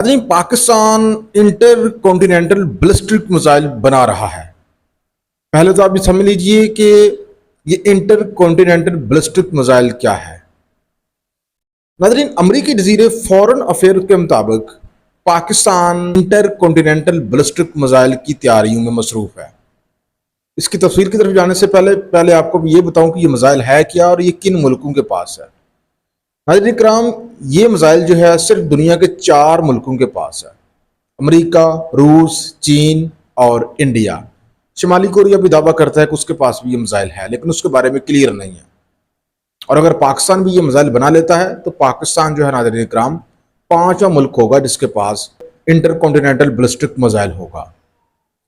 नाज़रीन, Pakistan inter continental ballistic missile बना रहा है। पहले तो आप ये समझ लीजिए कि ये इंटर कॉन्टिनेंटल बैलिस्टिक मिसाइल क्या है। नाज़रीन, अमरीकी जजीरे फॉरेन अफेयर के मुताबिक Pakistan inter continental ballistic missile की तैयारियों में मसरूफ है। इसकी तफसील की तरफ जाने से पहले पहले आपको ये बताऊं कि ये मिसाइल है क्या और ये किन मुल्कों के पास है। नाज़रीन कराम, ये मिसाइल जो है सिर्फ दुनिया के 4 मुल्कों के पास है। अमेरिका, रूस, चीन और इंडिया। शुमाली कोरिया भी दावा करता है कि उसके पास भी ये मिसाइल है, लेकिन उसके बारे में क्लियर नहीं है। और अगर पाकिस्तान भी ये मिसाइल बना लेता है तो पाकिस्तान जो है नाज़रीन इकराम 5वां मुल्क होगा जिसके पास इंटर कॉन्टिनेंटल बैलिस्टिक मिसाइल होगा।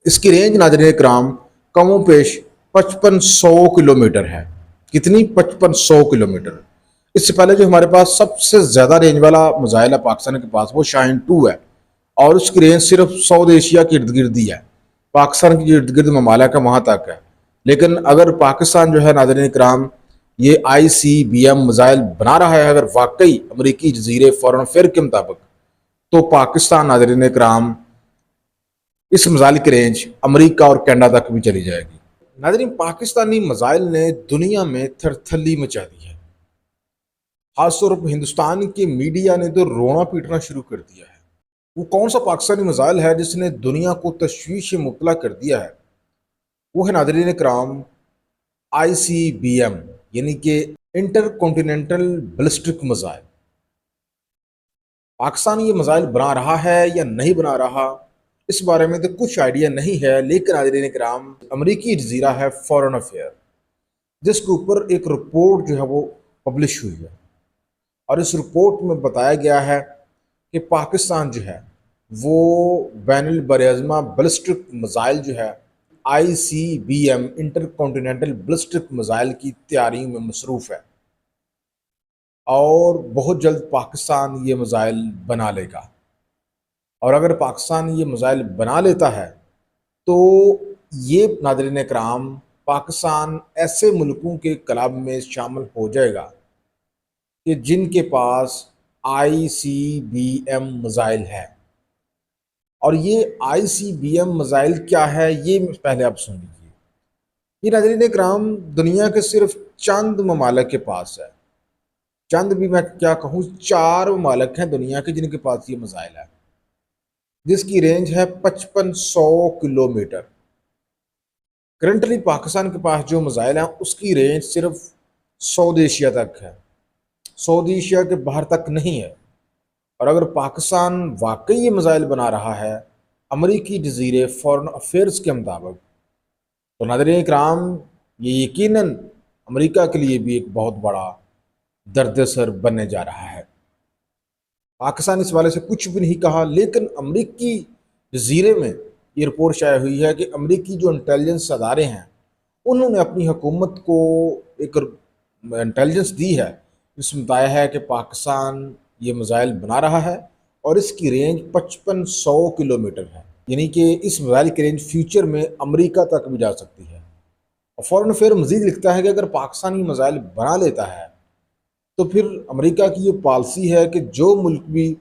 इसकी रेंज नाज़रीन इकराम कमो पेश 5500 किलोमीटर है। कितनी? 5500 किलोमीटर। इससे पहले जो हमारे पास सबसे ज्यादा रेंज वाला मिसाइल है पाकिस्तान के पास, वो शाहीन 2 है और उसकी रेंज सिर्फ साउथ एशिया के इर्द गिर्द ही है। पाकिस्तान के जो इर्द गिर्द ममालिक है वहां तक है। लेकिन अगर पाकिस्तान जो है नाज़रीन इकराम ये ICBM मिसाइल बना रहा है, अगर वाकई अमरीकी जजीरे फॉरेन अफेयर के मुताबिक, तो पाकिस्तान नाज़रीन इकराम इस मिसाइल की रेंज अमेरिका और कनाडा तक भी चली जाएगी। नाज़रीन, पाकिस्तानी मिसाइल ने दुनिया में थरथली मचा दी है। खासतौर पर हिंदुस्तान के मीडिया ने तो रोना पीटना शुरू कर दिया है। वो कौन सा पाकिस्तानी मिसाइल है जिसने दुनिया को तशवीश में मुब्तला कर दिया है? वो है नाज़रीन कराम ICBM, यानी कि inter continental ballistic missile. Pakistan ये मिसाइल बना रहा है या नहीं बना रहा, इस बारे में तो कुछ आइडिया नहीं है। लेकिन नाज़रीन कराम, अमरीकी जजीरा है फॉरेन अफेयर, जिसके ऊपर एक रिपोर्ट जो है वो पब्लिश हुई है और इस रिपोर्ट में बताया गया है कि पाकिस्तान जो है वो बैनुल बरअज़मा बैलिस्टिक मिसाइल जो है ICBM inter continental ballistic missile की तैयारी में मसरूफ़ है और बहुत जल्द पाकिस्तान ये मिसाइल बना लेगा। और अगर पाकिस्तान ये मिसाइल बना लेता है तो ये नाज़रीन कराम पाकिस्तान ऐसे मुल्कों के क्लब में शामिल हो जाएगा कि जिनके पास ICBM मिसाइल है। और ये ICBM मिसाइल क्या है ये पहले आप सुन लीजिए। ये नाज़रीन इकराम दुनिया के सिर्फ चंद ममालिक के पास है। चंद भी मैं क्या कहूँ, 4 ममालिक हैं दुनिया के जिनके पास ये मिसाइल है, जिसकी रेंज है 5500 किलोमीटर। करंटली पाकिस्तान के पास जो मिसाइल है उसकी रेंज सिर्फ साउथ एशिया तक है, साउथ एशिया के बाहर तक नहीं है। और अगर पाकिस्तान वाकई ये मिसाइल बना रहा है अमरीकी जजीरे फॉरेन अफेयर्स के मुताबिक, तो नाज़रीन इकराम ये यकीनन अमरीका के लिए भी एक बहुत बड़ा दर्द सर बनने जा रहा है। पाकिस्तान इस वाले से कुछ भी नहीं कहा, लेकिन अमरीकी जजीरे में ये रिपोर्ट शाया हुई है कि अमरीकी जो इंटेलिजेंस अदारे हैं उन्होंने अपनी हुकूमत को एक इंटेलिजेंस दी है जिसमें बताया है कि पाकिस्तान ये मिसाइल बना रहा है और इसकी रेंज 5500 किलोमीटर है, यानी कि इस मिसाइल की रेंज फ्यूचर में अमेरिका तक भी जा सकती है। और फॉरेन अफेयर मजीद लिखता है कि अगर पाकिस्तान ये मिसाइल बना लेता है तो फिर अमेरिका की ये पॉलिसी है कि जो मुल्क भी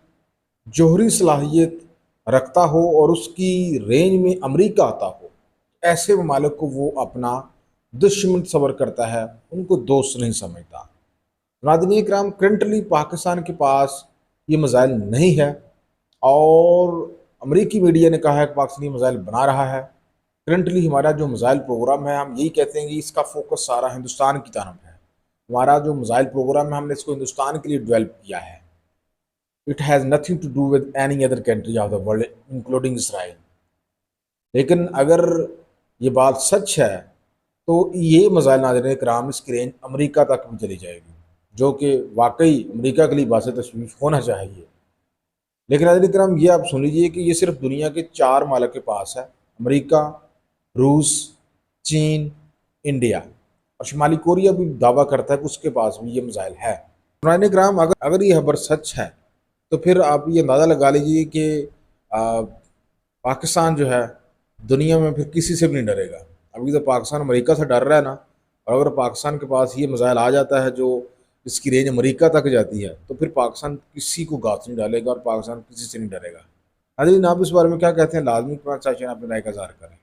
जौहरी सलाहियत रखता हो और उसकी रेंज में अमेरिका आता हो, ऐसे ममालिक को वो अपना दुश्मन सबर करता है, उनको दोस्त नहीं समझता। नाज़रीन इकराम, करंटली पाकिस्तान के पास ये मिसाइल नहीं है और अमरीकी मीडिया ने कहा है कि पाकिस्तान ये मिसाइल बना रहा है। करंटली हमारा जो मिसाइल प्रोग्राम है, हम यही कहते हैं कि इसका फोकस सारा हिंदुस्तान की तरफ है। हमारा जो मिसाइल प्रोग्राम है हमने इसको हिंदुस्तान के लिए डेवलप किया है। It has nothing to do with any other country of the world including Israel. लेकिन अगर ये बात सच है तो ये मिसाइल नाज़रीन कराम इसकी रेंज अमेरिका तक भी चली जाएगी, जो कि वाकई अमेरिका के लिए बात तशवीश होना चाहिए। लेकिन नाज़रीन कराम, ये आप सुन लीजिए कि ये सिर्फ दुनिया के 4 मालिक के पास है, अमेरिका, रूस, चीन, इंडिया और शुमाली कोरिया भी दावा करता है कि उसके पास भी ये मिसाइल है। नाज़रीन कराम, अगर अगर ये खबर सच है तो फिर आप ये अंदाज़ा लगा लीजिए कि पाकिस्तान जो है दुनिया में फिर किसी से भी नहीं डरेगा। अभी तो पाकिस्तान अमेरिका से डर रहा है ना, और अगर पाकिस्तान के पास ये मिसाइल आ जाता है जो जिसकी रेंज अमेरिका तक जाती है, तो फिर पाकिस्तान किसी को गात नहीं डालेगा और पाकिस्तान किसी से नहीं डरेगा। नाज़रीन, आप इस बारे में क्या कहते हैं? लाजमी कमेंट सेक्शन में अपनी राय का इज़हार करें।